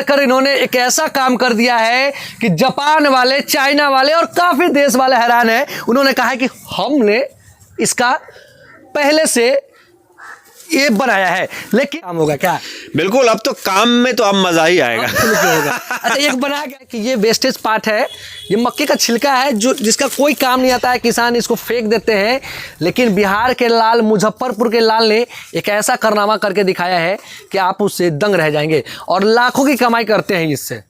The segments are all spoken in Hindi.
कर इन्होंने एक ऐसा काम कर दिया है कि जापान वाले, चाइना वाले और काफी देश वाले हैरान हैं। उन्होंने कहा है कि हमने इसका पहले से ये बनाया है, लेकिन काम होगा क्या? बिल्कुल, अब तो काम में तो अब मजा ही आएगा। अच्छा, एक बनाया गया कि ये वेस्टेज पार्ट है, ये मक्के का छिलका है जो जिसका कोई काम नहीं आता है, किसान इसको फेंक देते हैं। लेकिन बिहार के लाल, मुजफ्फरपुर के लाल ने एक ऐसा कारनामा करके दिखाया है कि आप उससे दंग रह जाएंगे और लाखों की कमाई करते हैं इससे।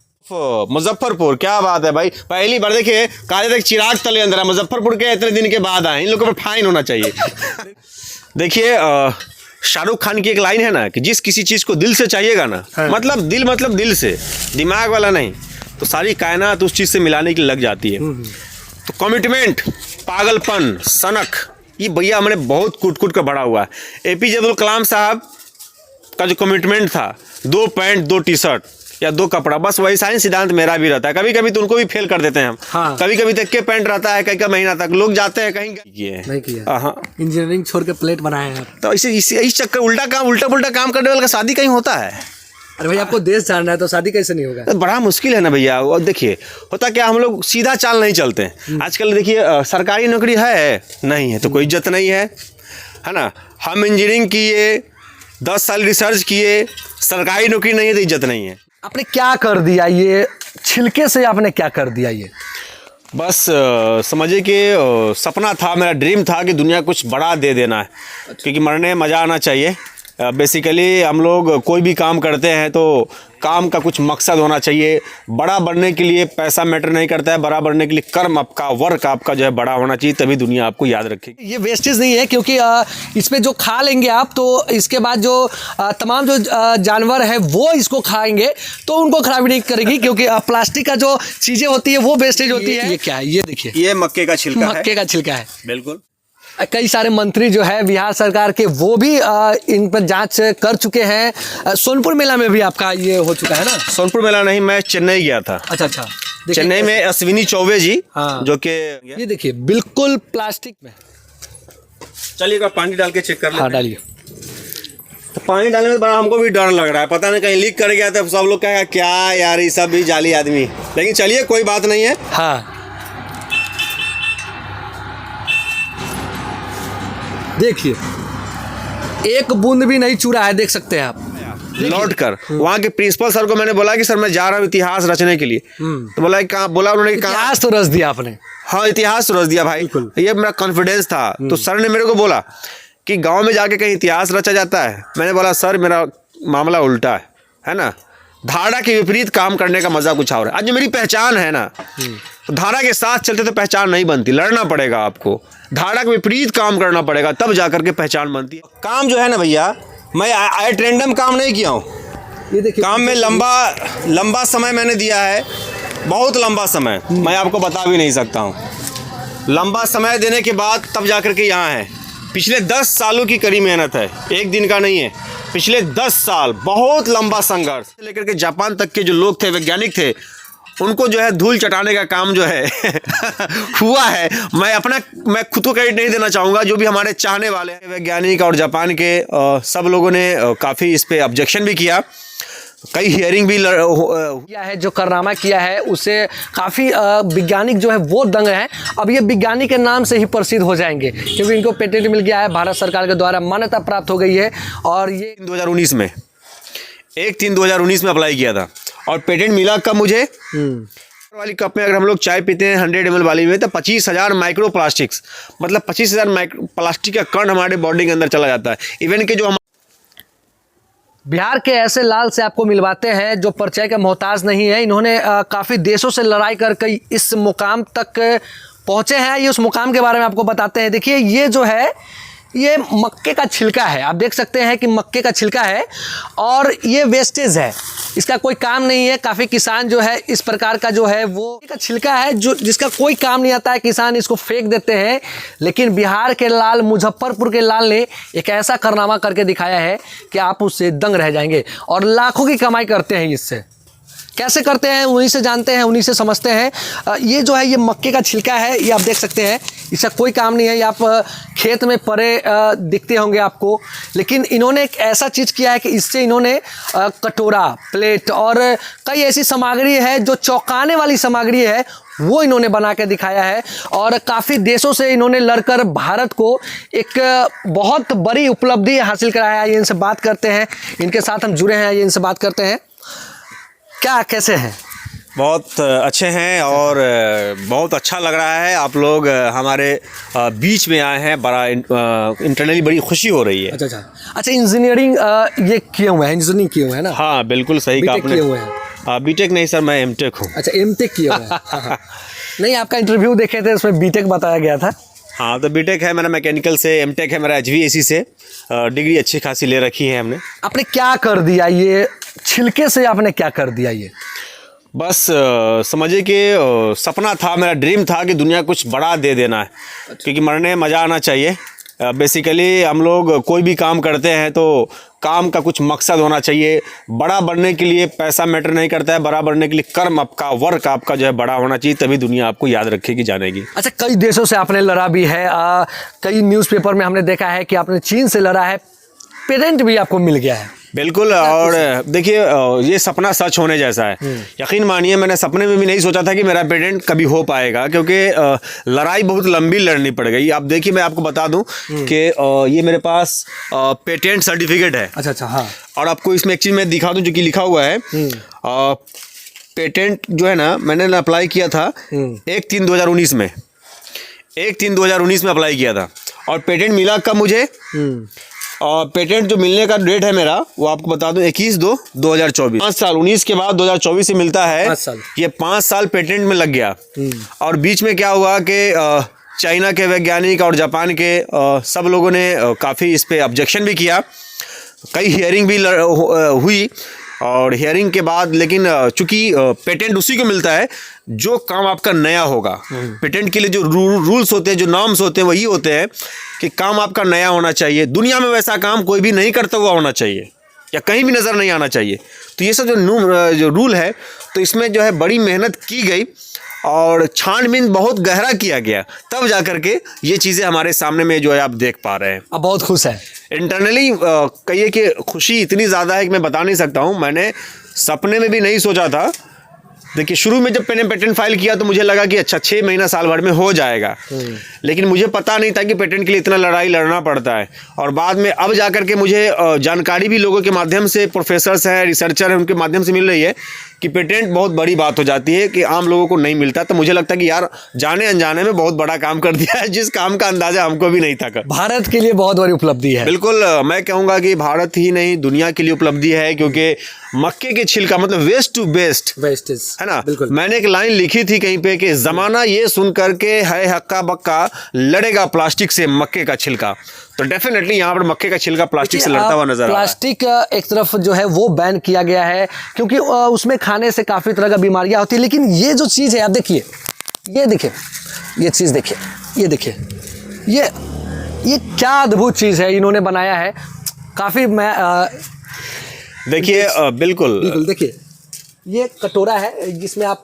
मुजफ्फरपुर, क्या बात है भाई। पहली बार देखिए काले तक चिराग तले अंदर है, मुजफ्फरपुर के इतने दिन के बाद आए, इन लोगों पर फाइन होना चाहिए। देखिए शाहरुख खान की एक लाइन है ना कि जिस किसी चीज को दिल से चाहिएगा ना, मतलब दिल से, दिमाग वाला नहीं, तो सारी कायनात उस चीज से मिलाने के लिए लग जाती है। तो कमिटमेंट, पागलपन, सनक, ये भैया हमने बहुत कूट कर बड़ा हुआ है। APJ अब्दुल कलाम साहब का जो कमिटमेंट था, 2 पैंट 2 टी-शर्ट या 2 कपड़ा, बस वही साइंस सिद्धांत मेरा भी रहता है। कभी कभी तो उनको भी फेल कर देते हैं हम। हाँ। कभी कभी तक के पैंट रहता है, कई महीना तक लोग जाते हैं कहीं नहीं किया। हाँ, इंजीनियरिंग छोड़ के प्लेट बनाए हैं। तो इस चक्कर उल्टा पुल्टा काम करने वाले का शादी कहीं होता है। अरे भाई, आपको देश जानना है तो शादी कैसे नहीं होगा? तो बड़ा मुश्किल है ना भैया। और देखिए होता क्या, हम लोग सीधा चाल नहीं चलते। आजकल देखिए सरकारी नौकरी है नहीं है तो कोई इज्जत नहीं है ना। हम इंजीनियरिंग किए, 10 साल रिसर्च किए, सरकारी नौकरी नहीं है तो इज्जत नहीं है। आपने क्या कर दिया? ये छिलके से आपने क्या कर दिया? ये बस समझिए कि सपना था, मेरा ड्रीम था कि दुनिया कुछ बड़ा दे देना है। क्योंकि मरने में मज़ा आना चाहिए। बेसिकली हम लोग कोई भी काम करते हैं तो काम का कुछ मकसद होना चाहिए। बड़ा बनने के लिए पैसा मैटर नहीं करता है, बड़ा बनने के लिए कर्म आपका, वर्क आपका जो है बड़ा होना चाहिए, तभी दुनिया आपको याद रखेगी। ये वेस्टेज नहीं है, क्योंकि इसमें जो खा लेंगे आप तो इसके बाद जो तमाम जो जानवर है वो इसको खाएंगे तो उनको खराबी नहीं करेगी, क्योंकि प्लास्टिक का जो चीज़ें होती है वो वेस्टेज होती है। ये क्या है? ये देखिए, ये मक्के का छिलका है। मक्के का छिलका है, बिल्कुल। कई सारे मंत्री जो है बिहार सरकार के वो भी इन पर जांच कर चुके हैं। सोनपुर मेला में भी आपका ये हो चुका है ना? सोनपुर मेला नहीं, मैं चेन्नई गया था। अच्छा। चेन्नई में अश्विनी चौबे जी, हाँ, जो कि ये देखिए बिल्कुल प्लास्टिक में। चलिएगा पानी डाल के चेक कर लेते हैं। हाँ, डालिए। तो पानी डालने में बड़ा हमको भी डर लग रहा है, पता नहीं कहीं लीक कर गया तो सब लोग कहेगा क्या यार ये सब भी जाली आदमी। लेकिन चलिए कोई बात नहीं है। हाँ, देखिए एक बूंद भी नहीं चूरा है, देख सकते हैं आप। लौट कर वहाँ के प्रिंसिपल सर को मैंने बोला कि सर मैं जा रहा हूँ इतिहास रचने के लिए। तो बोला कहाँ? बोला उन्होंने कहा इतिहास तो रच दिया आपने। हाँ, इतिहास रच दिया भाई, ये मेरा कॉन्फिडेंस था। तो सर ने मेरे को बोला कि गांव में जाके कहीं इतिहास रचा जाता है। मैंने बोला सर मेरा मामला उल्टा है ना, धारा के विपरीत काम करने का मजा कुछ और है। आज जो मेरी पहचान है ना, तो धारा के साथ चलते तो पहचान नहीं बनती, लड़ना पड़ेगा आपको, धारा के विपरीत काम करना पड़ेगा, तब जाकर के पहचान बनती है। काम जो है ना भैया, मैं एट रैंडम काम नहीं किया हूँ। ये देखिए काम में लंबा समय मैंने दिया है, बहुत लंबा समय, मैं आपको बता भी नहीं सकता हूँ। लंबा समय देने के बाद तब जाकर के यहाँ है। पिछले 10 सालों की कड़ी मेहनत है, एक दिन का नहीं है। पिछले 10 साल बहुत लंबा संघर्ष, लेकर के जापान तक के जो लोग थे, वैज्ञानिक थे, उनको जो है धूल चटाने का काम जो है हुआ है। मैं खुद को क्रेडिट नहीं देना चाहूँगा, जो भी हमारे चाहने वाले हैं वैज्ञानिक और जापान के सब लोगों ने काफ़ी इस पे ऑब्जेक्शन भी किया, कई हियरिंग भी किया है। जो कारनामा किया है उससे काफ़ी वैज्ञानिक जो है वो दंग हैं। अब ये वैज्ञानिक के नाम से ही प्रसिद्ध हो जाएंगे, क्योंकि इनको पेटेंट मिल गया है, भारत सरकार के द्वारा मान्यता प्राप्त हो गई है। और ये 2019 में 1/3/2019 में अप्लाई किया था और पेटेंट मिला कब मुझे? वाली कप में अगर हम लोग चाय पीते हैं 100 ml वाली में, तो 25,000 माइक्रो प्लास्टिक्स, मतलब 25,000 प्लास्टिक का कण हमारे बॉडी के अंदर चला जाता है। इवन के जो बिहार के ऐसे लाल से आपको मिलवाते हैं जो परिचय के मोहताज नहीं है। इन्होंने काफ़ी देशों से लड़ाई कर इस मुकाम तक पहुँचे हैं। ये उस मुकाम के बारे में आपको बताते हैं। देखिए ये जो है ये मक्के का छिलका है, आप देख सकते हैं कि मक्के का छिलका है और ये वेस्टेज है, इसका कोई काम नहीं है। काफ़ी किसान जो है इस प्रकार का जो है वो का छिलका है जो जिसका कोई काम नहीं आता है, किसान इसको फेंक देते हैं। लेकिन बिहार के लाल, मुजफ्फरपुर के लाल ने एक ऐसा कारनामा करके दिखाया है कि आप उससे दंग रह जाएंगे और लाखों की कमाई करते हैं इससे। कैसे करते हैं उन्हीं से जानते हैं, उन्हीं से समझते हैं। ये जो है ये मक्के का छिलका है, ये आप देख सकते हैं, इसका कोई काम नहीं है। ये आप खेत में पड़े दिखते होंगे आपको, लेकिन इन्होंने एक ऐसा चीज़ किया है कि इससे इन्होंने कटोरा, प्लेट और कई ऐसी सामग्री है जो चौंकाने वाली सामग्री है, वो इन्होंने बना के दिखाया है। और काफ़ी देशों से इन्होंने लड़कर भारत को एक बहुत बड़ी उपलब्धि हासिल कराया है। ये इनसे बात करते हैं, इनके साथ हम जुड़े हैं, ये इनसे बात करते हैं। क्या कैसे हैं? बहुत अच्छे हैं और बहुत अच्छा लग रहा है। आप लोग हमारे बीच में आए हैं, बड़ा इंटरनली बड़ी खुशी हो रही है। अच्छा, इंजीनियरिंग ये किए हुए हैं, इंजीनियरिंग किए हुए हैं ना? हाँ बिल्कुल सही कहा आपने। किए हुए हैं? बीटेक नहीं सर, मैं एमटेक हूँ। अच्छा, एमटेक किए हुए हैं। हाँ। नहीं, आपका इंटरव्यू देखे थे, उसमें बीटेक बताया गया था। हाँ, तो बीटेक है मेरा मैकेनिकल से, एमटेक है मेरा HVAC से। डिग्री अच्छी खासी ले रखी है हमने। आपने क्या कर दिया ये छिलके से? आपने क्या कर दिया ये? बस समझिए कि सपना था, मेरा ड्रीम था कि दुनिया कुछ बड़ा दे देना है। क्योंकि मरने में मज़ा आना चाहिए। बेसिकली हम लोग कोई भी काम करते हैं तो काम का कुछ मकसद होना चाहिए। बड़ा बनने के लिए पैसा मैटर नहीं करता है, बड़ा बनने के लिए कर्म आपका, वर्क आपका जो है बड़ा होना चाहिए, तभी दुनिया आपको याद रखेगी, जानेगी। अच्छा, कई देशों से आपने लड़ा भी है। कई न्यूज़पेपर में हमने देखा है कि आपने चीन से लड़ा है, पेटेंट भी आपको मिल गया है। बिल्कुल। और देखिए, ये सपना सच होने जैसा है। यकीन मानिए, मैंने सपने में भी नहीं सोचा था कि मेरा पेटेंट कभी हो पाएगा, क्योंकि लड़ाई बहुत लंबी लड़नी पड़ गई। आप देखिए, मैं आपको बता दूं कि ये मेरे पास पेटेंट सर्टिफिकेट है। अच्छा, हाँ। और आपको इसमें एक चीज़ मैं दिखा दूं जो कि लिखा हुआ है। पेटेंट जो है ना, मैंने अप्लाई किया था 1/3/2019 में। 1/3/2019 में अप्लाई किया था और पेटेंट मिला कब मुझे? और पेटेंट जो मिलने का डेट है मेरा, वो आपको बता दूं 21/2/2024। 5 साल, 19 के बाद 2024 से मिलता है। 5 साल। ये 5 साल पेटेंट में लग गया। और बीच में क्या हुआ कि चाइना के वैज्ञानिक और जापान के सब लोगों ने काफ़ी इस पे ऑब्जेक्शन भी किया। कई हियरिंग भी हुई और हियरिंग के बाद, लेकिन चूंकि पेटेंट उसी को मिलता है जो काम आपका नया होगा। पेटेंट के लिए जो रूल्स होते हैं, जो नॉर्म्स होते हैं, वही होते हैं कि काम आपका नया होना चाहिए। दुनिया में वैसा काम कोई भी नहीं करता हुआ होना चाहिए या कहीं भी नज़र नहीं आना चाहिए। तो ये सब जो रूल है, तो इसमें जो है बड़ी मेहनत की गई और छानबीन बहुत गहरा किया गया, तब जा कर के ये चीज़ें हमारे सामने में जो है आप देख पा रहे हैं। अब बहुत खुश है। इंटरनली कहिए कि खुशी इतनी ज़्यादा है कि मैं बता नहीं सकता हूँ। मैंने सपने में भी नहीं सोचा था। देखिए, शुरू में जब मैंने पेटेंट फाइल किया तो मुझे लगा कि अच्छा 6 महीना साल भर में हो जाएगा, लेकिन मुझे पता नहीं था कि पेटेंट के लिए इतना लड़ाई लड़ना पड़ता है। और बाद में अब जाकर के मुझे जानकारी भी लोगों के माध्यम से, प्रोफेसर्स हैं, रिसर्चर हैं, उनके माध्यम से मिल रही है कि पेटेंट बहुत बड़ी बात हो जाती है कि आम लोगों को नहीं मिलता। तो मुझे लगता है कि यार, जाने अनजाने में बहुत बड़ा काम कर दिया है, जिस काम का अंदाजा हमको भी नहीं था। भारत के लिए बहुत बड़ी उपलब्धि है। बिल्कुल, मैं कहूँगा कि भारत ही नहीं, दुनिया के लिए उपलब्धि है। क्योंकि मक्के के छिलका मतलब वेस्ट टू बेस्ट, वेस्टेज है ना। बिल्कुल। मैंने एक लाइन लिखी थी कहीं पे कि जमाना ये सुन करके है हक्का बक्का, लड़ेगा प्लास्टिक से मक्के का छिलका। तो डेफिनेटली यहाँ पर मक्के का छिलका प्लास्टिक से लड़ता हुआ नजर आ रहा है। प्लास्टिक एक तरफ जो है वो बैन किया गया है, क्योंकि उसमें खाने से काफ़ी तरह का बीमारियां होती है। लेकिन ये जो चीज़ है, आप देखिए, ये देखिए, ये चीज़ देखिए, ये देखिए, ये क्या अद्भुत चीज़ है इन्होंने बनाया है। काफ़ी मैं देखिए, बिल्कुल देखिए, ये कटोरा है जिसमें आप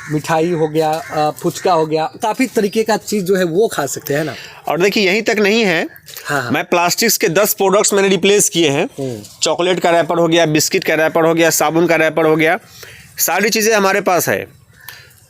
मिठाई हो गया, फुचका हो गया, काफ़ी तरीके का चीज़ जो है वो खा सकते हैं ना। और देखिए, यहीं तक नहीं है। हाँ। मैं प्लास्टिक्स के 10 प्रोडक्ट्स मैंने रिप्लेस किए हैं। चॉकलेट का रैपर हो गया, बिस्किट का रैपर हो गया, साबुन का रैपर हो गया, सारी चीज़ें हमारे पास है।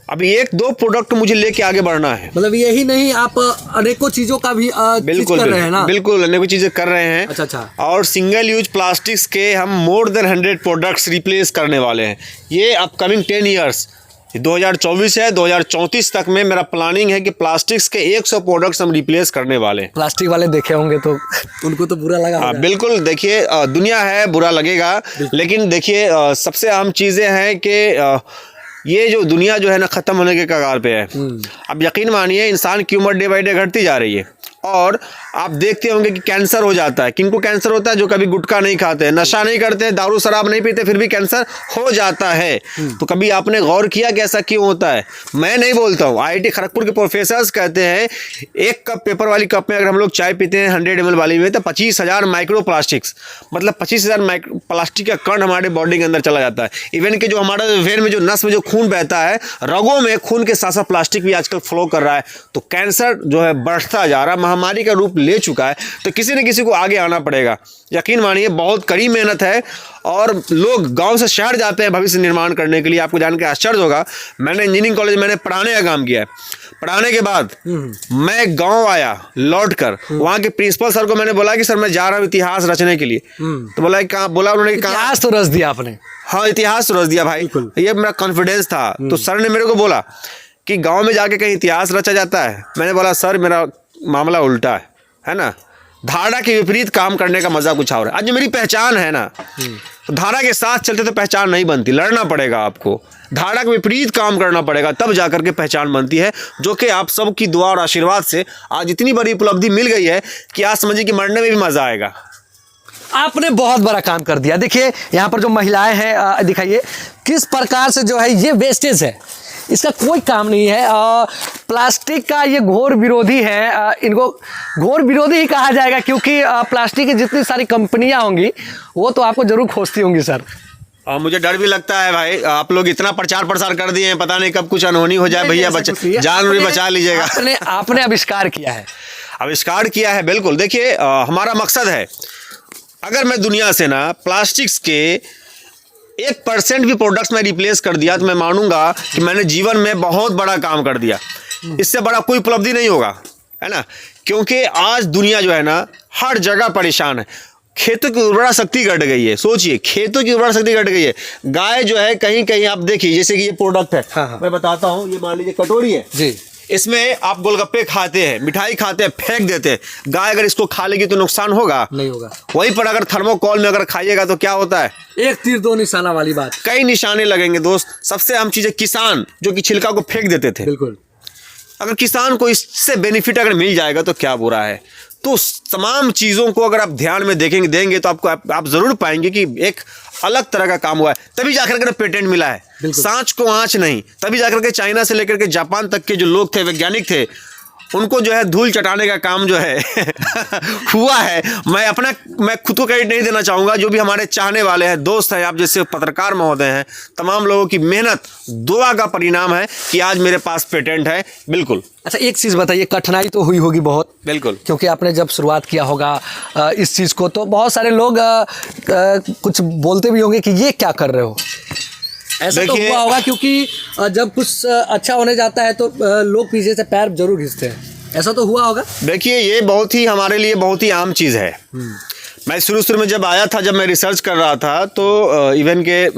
अभी 1-2 प्रोडक्ट मुझे लेके आगे बढ़ना है। मतलब यही नहीं, आप अनेकों चीज़ों का भी बिल्कुल कर रहे हैं ना। बिल्कुल, अनेकों चीज़ें कर रहे हैं। अच्छा। और सिंगल यूज प्लास्टिक्स के हम मोर देन 100 प्रोडक्ट्स रिप्लेस करने वाले हैं। ये अपकमिंग 10 ईयर्स, 2024 है, 2034 तक में मेरा प्लानिंग है कि प्लास्टिक्स के 100 प्रोडक्ट्स हम रिप्लेस करने वाले हैं। प्लास्टिक वाले देखे होंगे तो उनको तो बुरा लगा होगा। बिल्कुल, देखिए, दुनिया है, बुरा लगेगा, लेकिन देखिए, सबसे अहम चीज़ें हैं कि ये जो दुनिया जो है ना, ख़त्म होने के कगार पे है। अब यकीन मानिए, इंसान की उम्र डे बाई डे घटती जा रही है और आप देखते होंगे कि कैंसर हो जाता है। किनको कैंसर होता है? जो कभी गुटखा नहीं खाते, नशा नहीं करते, दारू शराब नहीं पीते, फिर भी कैंसर हो जाता है। तो कभी आपने गौर किया कि ऐसा क्यों होता है? मैं नहीं बोलता हूँ, IIT खड़गपुर के प्रोफेसर्स कहते हैं एक कप पेपर वाली कप में अगर हम लोग चाय पीते हैं 100 ml वाली में, तो 25,000 माइक्रो प्लास्टिक्स, मतलब 25,000 प्लास्टिक का कण हमारे बॉडी के अंदर चला जाता है। इवन कि जो हमारा वेन में जो नस में जो खून बहता है, रगों में खून के साथ साथ प्लास्टिक भी आजकल फ्लो कर रहा है। तो कैंसर जो है बढ़ता जा रहा है, महामारी का रूप ले चुका है। तो किसी न किसी को आगे आना पड़ेगा। यकीन मानिए बहुत कड़ी मेहनत है और लोग गांव से शहर जाते हैं भविष्य निर्माण करने के लिए। आपको जान के आश्चर्य होगा, मैंने इंजीनियरिंग कॉलेज मैंने पढ़ाने का काम किया है। पढ़ाने के बाद मैं गांव आया लौटकर, वहां के प्रिंसिपल सर को मैंने बोला कि सर मैं जा रहा हूँ इतिहास रचने के लिए। तो बोला कहाँ? बोला उन्होंने कहा इतिहास तो रच दिया आपने। हाँ, इतिहास रच दिया भाई, ये मेरा कॉन्फिडेंस था। तो सर ने मेरे को बोला कि गांव में जाके कहीं इतिहास रचा जाता है? मैंने बोला सर मेरा मामला उल्टा है ना, धारणा के विपरीत काम करने का मजा कुछ और है। आज जो मेरी पहचान है ना, तो धारणा के साथ चलते तो पहचान नहीं बनती, लड़ना पड़ेगा आपको, धारणा के विपरीत काम करना पड़ेगा, तब जाकर के पहचान बनती है। जो कि आप सबकी दुआ और आशीर्वाद से आज इतनी बड़ी उपलब्धि मिल गई है कि आज समझिए कि मरने में भी मजा आएगा। आपने बहुत बड़ा काम कर दिया। देखिए यहाँ पर जो महिलाएं हैं, दिखाइए किस प्रकार से जो है ये वेस्टेज है, इसका कोई काम नहीं है। प्लास्टिक का ये घोर विरोधी है, इनको घोर विरोधी ही कहा जाएगा, क्योंकि प्लास्टिक की जितनी सारी कंपनियां होंगी वो तो आपको जरूर खोजती होंगी सर। और मुझे डर भी लगता है भाई, आप लोग इतना प्रचार प्रसार कर दिए हैं, पता नहीं कब कुछ अनहोनी हो जाए। भैया जान भी बचा लीजिएगा। आपने आविष्कार किया है। आविष्कार किया है, बिल्कुल। देखिए हमारा मकसद है, अगर मैं दुनिया से ना प्लास्टिक्स के 1% भी प्रोडक्ट्स में रिप्लेस कर दिया तो मैं मानूंगा कि मैंने जीवन में बहुत बड़ा काम कर दिया। इससे बड़ा कोई उपलब्धि नहीं होगा, है ना। क्योंकि आज दुनिया जो है ना हर जगह परेशान है। खेतों की उर्वरा शक्ति घट गई है, सोचिए खेतों की उर्वरा शक्ति घट गई है। गाय जो है कहीं कहीं आप देखिए, जैसे कि ये प्रोडक्ट है, हाँ। मैं बताता हूँ, ये मान लीजिए कटोरी है जी, इसमें आप गोलगप्पे खाते हैं, मिठाई खाते हैं, फेंक देते हैं। गाय अगर इसको खा लेगी तो नुकसान होगा? नहीं होगा। वहीं पर अगर थर्मोकोल में अगर खाइएगा तो क्या होता है? एक तीर दो निशाना वाली बात। कई निशाने लगेंगे दोस्त। सबसे अहम चीज है किसान जो कि छिलका को फेंक देते थे। बिल्कुल। अगर किसान को इससे बेनिफिट अगर मिल जाएगा तो क्या बुरा है। तो तमाम चीज़ों को अगर आप ध्यान में देंगे तो आपको आप जरूर पाएंगे कि एक अलग तरह का काम हुआ है। तभी जाकर के पेटेंट मिला है, सांच को आंच नहीं। तभी जाकर के चाइना से लेकर के जापान तक के जो लोग थे, वैज्ञानिक थे, उनको जो है धूल चटाने का काम जो है हुआ है। मैं खुद को क्रेडिट नहीं देना चाहूँगा, जो भी हमारे चाहने वाले हैं, दोस्त हैं, आप जैसे पत्रकार महोदय हैं, तमाम लोगों की मेहनत दुआ का परिणाम है कि आज मेरे पास पेटेंट है। बिल्कुल। अच्छा एक चीज़ बताइए, कठिनाई तो हुई होगी बहुत? बिल्कुल। क्योंकि आपने जब शुरुआत किया होगा इस चीज़ को, तो बहुत सारे लोग कुछ बोलते भी होंगे कि ये क्या कर रहे हो। ऐसा तो हुआ होगा, क्योंकि जब कुछ अच्छा होने जाता है तो लोग पीछे से पैर जरूर खींचते हैं। ऐसा तो हुआ होगा? देखिए ये बहुत ही हमारे लिए बहुत ही आम चीज़ है। मैं शुरू में जब आया था, जब मैं रिसर्च कर रहा था, तो इवन के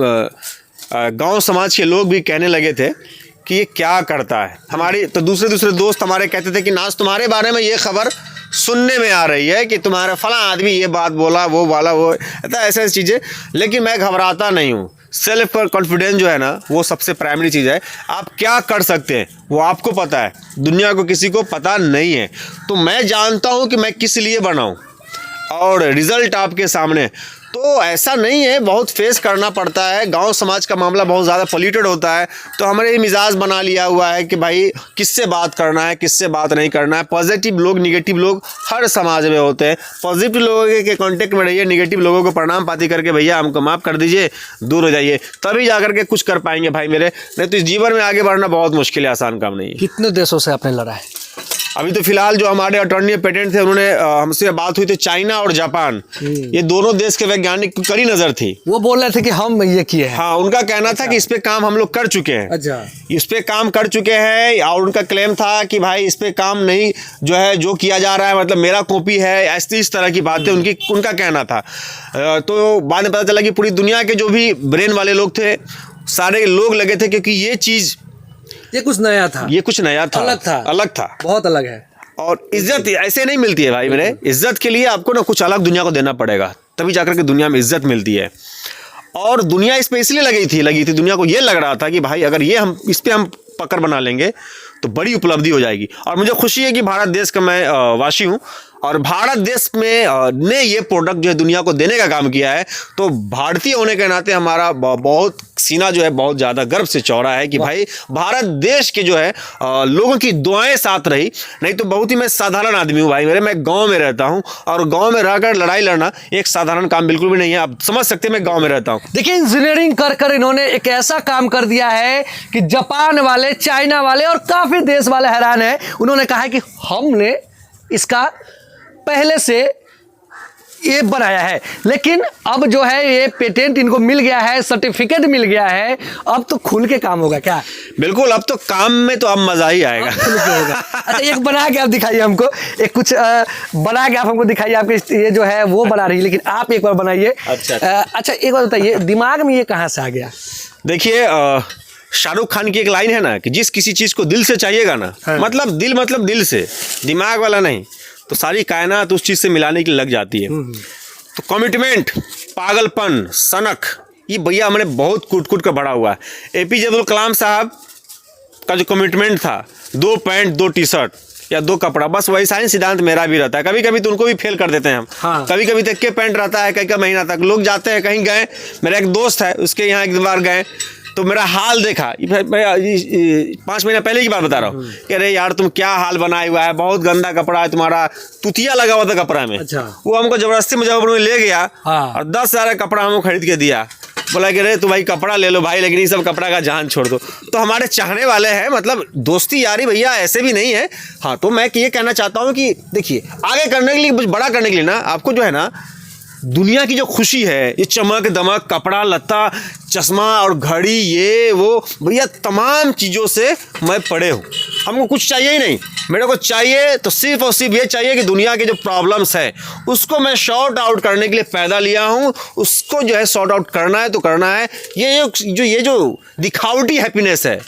गांव समाज के लोग भी कहने लगे थे कि ये क्या करता है। हमारी तो दूसरे दोस्त हमारे कहते थे कि नाज तुम्हारे बारे में ये खबर सुनने में आ रही है कि तुम्हारा फला आदमी ये बात बोला, वो वाला, वो ऐसे चीज़ें। लेकिन मैं घबराता नहीं हूँ। सेल्फ कॉन्फिडेंस जो है ना, वो सबसे प्राइमरी चीज़ है। आप क्या कर सकते हैं वो आपको पता है, दुनिया को किसी को पता नहीं है। तो मैं जानता हूँ कि मैं किस लिए बनाऊँ, और रिजल्ट आपके सामने। तो ऐसा नहीं है, बहुत फेस करना पड़ता है। गांव समाज का मामला बहुत ज़्यादा पॉल्यूटेड होता है। तो हमने ये मिजाज बना लिया हुआ है कि भाई किससे बात करना है, किससे बात नहीं करना है। पॉजिटिव लोग, निगेटिव लोग हर समाज में होते हैं। पॉजिटिव लोगों के कांटेक्ट में रहिए, निगेटिव लोगों को प्रणाम पाती करके भैया हमको माफ़ कर दीजिए, दूर हो जाइए, तभी जा करके कुछ कर पाएंगे भाई मेरे। नहीं तो इस जीवन में आगे बढ़ना बहुत मुश्किल है, आसान काम नहीं है। कितने देशों से आपने लड़ा है? अभी तो फिलहाल जो हमारे अटॉर्नी पेटेंट थे, उन्होंने हमसे बात हुई थी, चाइना और जापान, ये दोनों देश के वैज्ञानिक की कड़ी नजर थी। वो बोल रहे थे कि हम ये किए हैं। हाँ, उनका कहना था कि इस पे काम हम लोग कर चुके हैं। अच्छा। इस पे काम कर चुके हैं, और उनका क्लेम था कि भाई इस पे काम नहीं, जो किया जा रहा है मतलब मेरा कॉपी है, ऐसी इस तरह की बातें उनका कहना था। तो बाद में पता चला कि पूरी दुनिया के जो भी ब्रेन वाले लोग थे, सारे लोग लगे थे, क्योंकि ये चीज, ये कुछ नया था, ये कुछ नया था, अलग था, बहुत अलग है। और इज्जत ऐसे नहीं मिलती है भाई मेरे। इज्जत के लिए आपको ना कुछ अलग दुनिया को देना पड़ेगा, तभी जाकर के दुनिया में इज्जत मिलती है। और दुनिया इस पे इसलिए लगी थी, दुनिया को ये लग रहा था कि भाई अगर ये हम इस पे हम पकड़ बना लेंगे तो बड़ी उपलब्धि हो जाएगी। और मुझे खुशी है कि भारत देश का मैं वासी हूँ और भारत देश में ने ये प्रोडक्ट जो है दुनिया को देने का काम किया है। तो भारतीय होने के नाते हमारा बहुत सीना जो है बहुत ज़्यादा गर्व से चौड़ा है कि भाई भारत देश के जो है लोगों की दुआएं साथ रही। नहीं तो बहुत ही मैं साधारण आदमी हूँ भाई, मैं गांव में रहता हूँ और गांव में रहकर लड़ाई लड़ना एक साधारण काम बिल्कुल भी नहीं है। आप समझ सकते हैं मैं गांव में रहता हूँ। देखिए इंजीनियरिंग कर कर इन्होंने एक ऐसा काम कर दिया है कि जापान वाले, चाइना वाले और काफ़ी देश वाले हैरान हैं। उन्होंने कहा है कि हमने इसका पहले से ये बनाया है, लेकिन अब जो है ये पेटेंट इनको मिल गया है, सर्टिफिकेट मिल गया है, अब तो खुल के काम होगा क्या? बिल्कुल, अब तो काम में तो अब मजा ही आएगा। अच्छा, एक बना के आप दिखाइए हमको, एक कुछ बना के आप हमको दिखाइए। आपके ये जो है वो बना रही है, लेकिन आप एक बार बनाइए। अच्छा एक बार बताइए, दिमाग में ये कहाँ से आ गया? देखिए शाहरुख खान की एक लाइन है ना कि जिस किसी चीज को दिल से चाहिएगा ना, मतलब दिल से, दिमाग वाला नहीं, तो सारी कायनात उस चीज से मिलाने के लिए लग जाती है। तो कमिटमेंट, पागलपन, सनक, ये भैया हमने बहुत कूट कर बड़ा हुआ है। APJ अब्दुल कलाम साहब का जो कमिटमेंट था, 2 पैंट 2 टी-शर्ट या 2 कपड़ा, बस वही साइन सिद्धांत मेरा भी रहता है। कभी कभी तो उनको भी फेल कर देते हैं हम। कभी कभी तक के पैंट रहता है, कई महीना तक लोग जाते हैं कहीं गए। मेरा एक दोस्त है, उसके यहाँ एक बार गए तो मेरा हाल देखा, 5 महीना पहले की बात बता रहा हूँ कि अरे यार तुम क्या हाल बनाया हुआ है, बहुत गंदा कपड़ा है तुम्हारा, तुतिया लगा हुआ था कपड़ा में। अच्छा। वो हमको जबरदस्ती मुजफ्फरपुर में ले गया और 10,000 का कपड़ा हमको खरीद के दिया। बोला कि अरे तू भाई कपड़ा ले लो भाई, लेकिन ये सब कपड़ा का जान छोड़ दो। तो हमारे चाहने वाले हैं, मतलब दोस्ती यारी भैया ऐसे भी नहीं है। हाँ, तो मैं ये कहना चाहता हूँ कि देखिए आगे करने के लिए, बड़ा करने के लिए ना, आपको जो है ना दुनिया की जो खुशी है, ये चमक दमक, कपड़ा लत्ता, चश्मा और घड़ी, ये वो भैया तमाम चीज़ों से मैं पड़े हूँ। हमको कुछ चाहिए ही नहीं, मेरे को चाहिए तो सिर्फ और सिर्फ ये चाहिए कि दुनिया के जो प्रॉब्लम्स है उसको मैं सॉर्ट आउट करने के लिए पैदा लिया हूँ। उसको जो है सॉर्ट आउट करना है तो करना है। ये जो दिखावटी हैप्पीनेस है,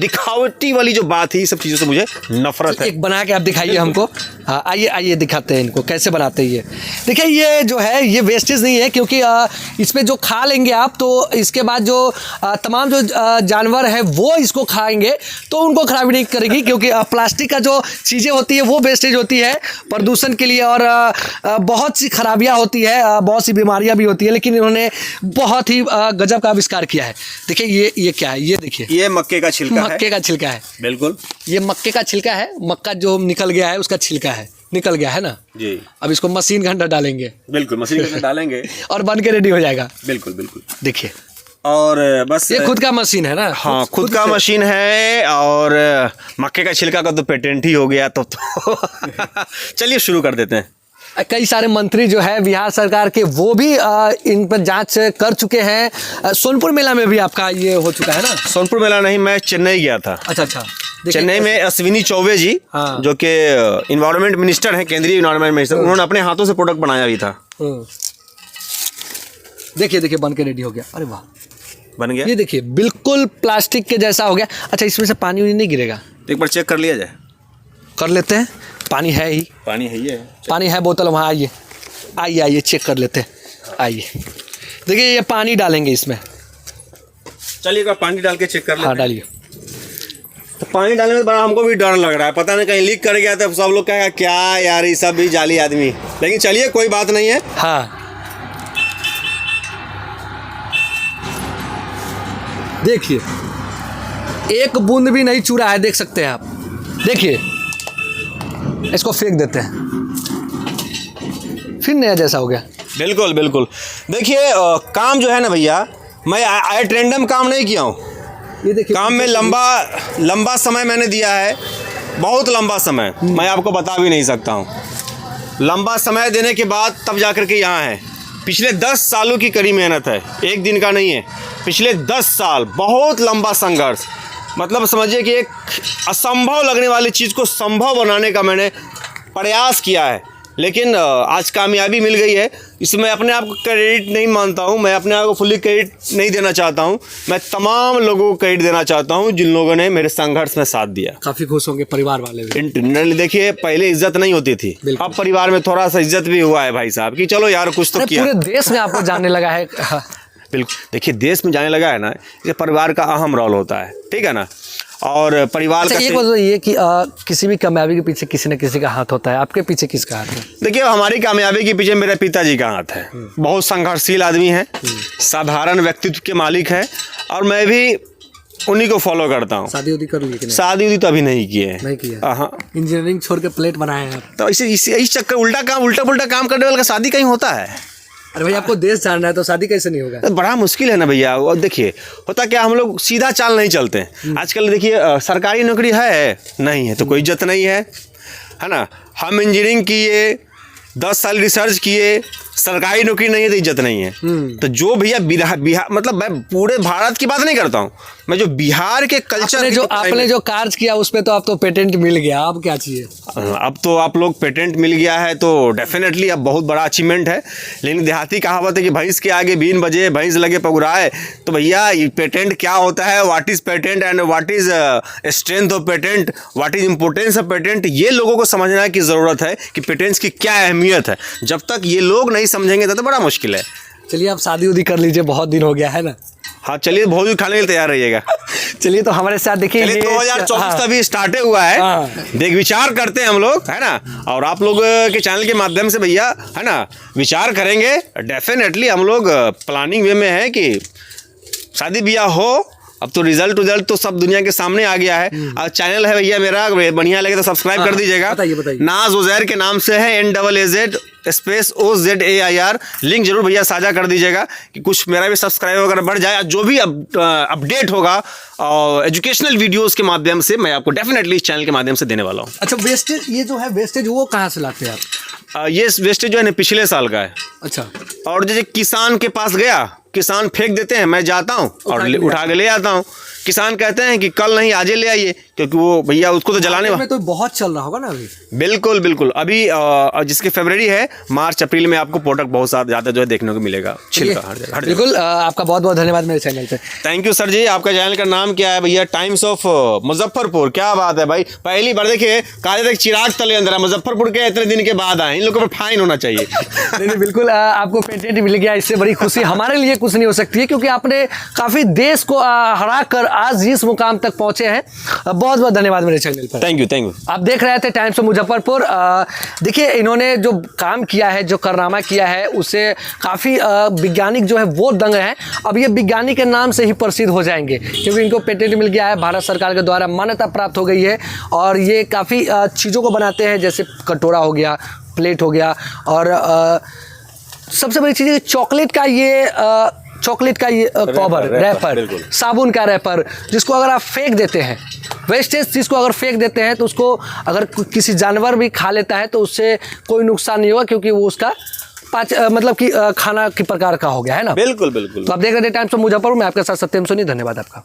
दिखावटी वाली जो बात है, ये सब चीज़ों से मुझे नफरत है। एक बना के आप दिखाइए हमको। हाँ, आइए दिखाते हैं इनको कैसे बनाते हैं ये। देखिए ये जो है ये वेस्टेज नहीं है, क्योंकि इसमें जो खा लेंगे आप तो इसके बाद जो तमाम जो जानवर है वो इसको खाएंगे तो उनको खराबी नहीं करेगी, क्योंकि प्लास्टिक का जो चीज़ें होती है वो वेस्टेज होती है प्रदूषण के लिए और बहुत सी खराबियाँ होती है, बहुत सी बीमारियाँ भी होती है। लेकिन इन्होंने बहुत ही गजब का आविष्कार किया है। देखिए ये क्या है, ये देखिए, ये मक्के का छिलका है। मक्के का छिलका है, बिल्कुल ये मक्के का छिलका है। मक्का जो निकल गया है उसका छिलका है, निकल गया है ना जी। अब इसको मशीन के अंदर डालेंगे, बिल्कुल मशीन के अंदर डालेंगे और बन के रेडी हो जाएगा। बिल्कुल देखिए, और बस ये खुद का मशीन है ना। हाँ, खुद का मशीन है। और मक्के का छिलका का तो पेटेंट ही हो गया तो चलिए शुरू कर देते हैं। कई सारे मंत्री जो है बिहार सरकार के वो भी इन पर जांच कर चुके हैं। सोनपुर मेला में भी आपका ये हो चुका है ना? सोनपुर मेला नहीं, मैं चेन्नई गया था। अच्छा। चेन्नई में अश्विनी चौबे जी, जो कि इन्वायरमेंट मिनिस्टर हैं, केंद्रीय इन्वायरमेंट मिनिस्टर, उन्होंने अपने हाथों से प्रोडक्ट बनाया भी था। देखिए बन के रेडी हो गया। अरे वाह, बन गया। ये देखिए बिल्कुल प्लास्टिक के जैसा हो गया। अच्छा, इसमें से पानी नहीं गिरेगा? एक बार चेक कर लिया जाए। कर लेते हैं। पानी है ही, पानी है ही है, पानी है बोतल वहाँ। आइए चेक कर लेते हैं। आइए देखिए, ये पानी डालेंगे इसमें। चलिए एक बार पानी डाल के चेक कर लेते हैं। हाँ डालिए। तो पानी डालने में बड़ा हमको भी डर लग रहा है, पता नहीं कहीं लीक कर गया तो सब लोग कहेगा क्या यार ये सब भी जाली आदमी। लेकिन चलिए कोई बात नहीं है। हाँ देखिए, एक बूंद भी नहीं चूरा है, देख सकते हैं आप। देखिए इसको फेंक देते हैं, फिर नया जैसा हो गया। बिल्कुल देखिए काम जो है ना भैया, मैं एट रैंडम काम नहीं किया हूँ। ये देखिए काम में लंबा समय मैंने दिया है, बहुत लंबा समय। मैं आपको बता भी नहीं सकता हूँ। लंबा समय देने के बाद तब जा कर के यहाँ है। पिछले 10 सालों की कड़ी मेहनत है, एक दिन का नहीं है। पिछले 10 साल बहुत लंबा संघर्ष, मतलब समझिए कि एक असंभव लगने वाली चीज़ को संभव बनाने का मैंने प्रयास किया है। लेकिन आज कामयाबी मिल गई है। इसमें अपने आप को क्रेडिट नहीं मानता हूँ, मैं अपने आप को फुली क्रेडिट नहीं देना चाहता हूँ। मैं तमाम लोगों को क्रेडिट देना चाहता हूँ जिन लोगों ने मेरे संघर्ष में साथ दिया। काफ़ी खुश होंगे परिवार वाले भी। इंटरनली देखिए, पहले इज्जत नहीं होती थी, अब परिवार में थोड़ा सा इज्जत भी हुआ है भाई साहब, कि चलो यार कुछ तो किया। पूरे देश में आपको जानने लगा है। बिल्कुल, देखिए देश में जाने लगा है ना, ये परिवार का अहम रोल होता है, ठीक है ना। और परिवार अच्छा, का एक बात तो ये कि किसी भी कामयाबी के पीछे किसी न किसी का हाथ होता है, आपके पीछे किसका हाथ है? देखिए, हमारी कामयाबी के पीछे मेरे पिताजी का हाथ है। बहुत संघर्षशील आदमी है, साधारण व्यक्तित्व के मालिक है, और मैं भी उन्हीं को फॉलो करता हूँ। शादी उदी कर ली कि नहीं? शादी उदी तो अभी नहीं की है। नहीं किया? हाँ। इंजीनियरिंग छोड़ के प्लेट बनाए हैं आप। तो इस चक्कर उल्टा पुल्टा काम करने वाले का शादी कहीं होता है? अरे भाई, आपको देश जानना है तो शादी कैसे नहीं होगा? तो बड़ा मुश्किल है ना भैया। और देखिए, होता क्या, हम लोग सीधा चाल नहीं चलते हैं। आजकल देखिए, सरकारी नौकरी है नहीं है तो कोई इज्जत नहीं है ना। हम इंजीनियरिंग किए, 10 साल रिसर्च किए, सरकारी नौकरी नहीं है तो इज्जत नहीं है। तो जो भैया बिहार मतलब मैं पूरे भारत की बात नहीं करता हूँ, मैं जो बिहार के कल्चर आपने जो कार्य किया उस पे तो आप तो पेटेंट मिल गया, अब क्या चाहिए? अब तो आप लोग पेटेंट मिल गया है तो डेफिनेटली अब बहुत बड़ा अचीवमेंट है। लेकिन देहाती कहावत है कि भैंस के आगे बीन बजे भैंस लगे पगुराए। तो भैया, ये पेटेंट क्या होता है, what is patent and what is strength of patent, what is importance of patent, ये लोगों को समझने की ज़रूरत है कि पेटेंट्स की क्या अहमियत है। जब तक ये लोग नहीं समझेंगे तो बड़ा मुश्किल है। चलिए, आप शादी उदी कर लीजिए, बहुत दिन हो गया है ना। हाँ, चलिए, भोजन खाने के लिए तैयार रहिएगा। चलिए, तो हमारे साथ देखिए, 2024 अभी स्टार्ट हुआ है। देख विचार करते हैं हम लोग, है ना। और आप लोग के चैनल के माध्यम से भैया, है ना, विचार करेंगे। डेफिनेटली हम लोग प्लानिंग वे में है कि शादी ब्याह हो। अब तो रिजल्ट तो सब दुनिया के सामने आ गया है। और चैनल है भैया मेरा, बढ़िया लगे तो सब्सक्राइब कर दीजिएगा। बताइए। नाज उजैर के नाम से है, NAAZ स्पेस OZAIR। लिंक जरूर भैया साझा कर दीजिएगा कि कुछ मेरा भी सब्सक्राइब वगैरह बढ़ जाए। जो भी अपडेट होगा एजुकेशनल वीडियोस के माध्यम से मैं आपको डेफिनेटली इस चैनल के माध्यम से देने वाला हूँ। अच्छा, वेस्टेज, ये जो है वेस्टेज, वो कहाँ से लाते हैं आप? ये वेस्टेज जो है ना, पिछले साल का है। अच्छा। और जैसे किसान के पास गया, किसान फेंक देते हैं, मैं जाता हूँ और उठा के ले आता हूँ। किसान कहते हैं कि कल नहीं आज ले आइए, क्योंकि वो भैया उसको तो जलाने में तो बहुत चल रहा होगा ना अभी। बिल्कुल अभी जिसके फरवरी है, मार्च अप्रैल में आपको प्रोडक्ट बहुत ज़्यादा जो है देखने को मिलेगा। छिलका हर जगह। बिल्कुल, आपका बहुत बहुत धन्यवाद मेरे चैनल पे। थैंक यू सर जी। आपका चैनल का नाम क्या है भैया? Times of Muzaffarpur. क्या बात है भाई, पहली बार देखिए, काले तक चिराग तले अंदर है। मुजफ्फरपुर के इतने दिन के बाद आए, इन लोगों पर फाइन होना चाहिए। नहीं, बिल्कुल, आपको पेटेंट मिल गया, इससे बड़ी खुशी हमारे लिए कुछ नहीं हो सकती है, क्योंकि आपने काफी देश को हरा कर आज इस मुकाम तक पहुंचे हैं। बहुत बहुत धन्यवाद मेरे चैनल पर। Thank you. आप देख रहे थे टाइम्स ऑफ मुजफ्फरपुर। देखिए, इन्होंने जो काम किया है, जो कारनामा किया है, उससे काफ़ी वैज्ञानिक जो है वो दंग हैं। अब ये विज्ञानी के नाम से ही प्रसिद्ध हो जाएंगे, क्योंकि इनको पेटेंट मिल गया है, भारत सरकार के द्वारा मान्यता प्राप्त हो गई है। और ये काफ़ी चीज़ों को बनाते हैं, जैसे कटोरा हो गया, प्लेट हो गया, और सबसे बड़ी चीज़ है चॉकलेट का ये कवर रैपर, साबुन का रैपर, जिसको अगर आप फेंक देते हैं, वेस्टेज चीज़ को अगर फेंक देते हैं तो उसको अगर किसी जानवर भी खा लेता है तो उससे कोई नुकसान नहीं होगा, क्योंकि वो उसका मतलब कि खाना की प्रकार का हो गया है ना। बिल्कुल। तो आप देख रहे थे टाइम्स ऑफ मुजफ्फरपुर में, आपके साथ सत्यम सोनी। धन्यवाद आपका।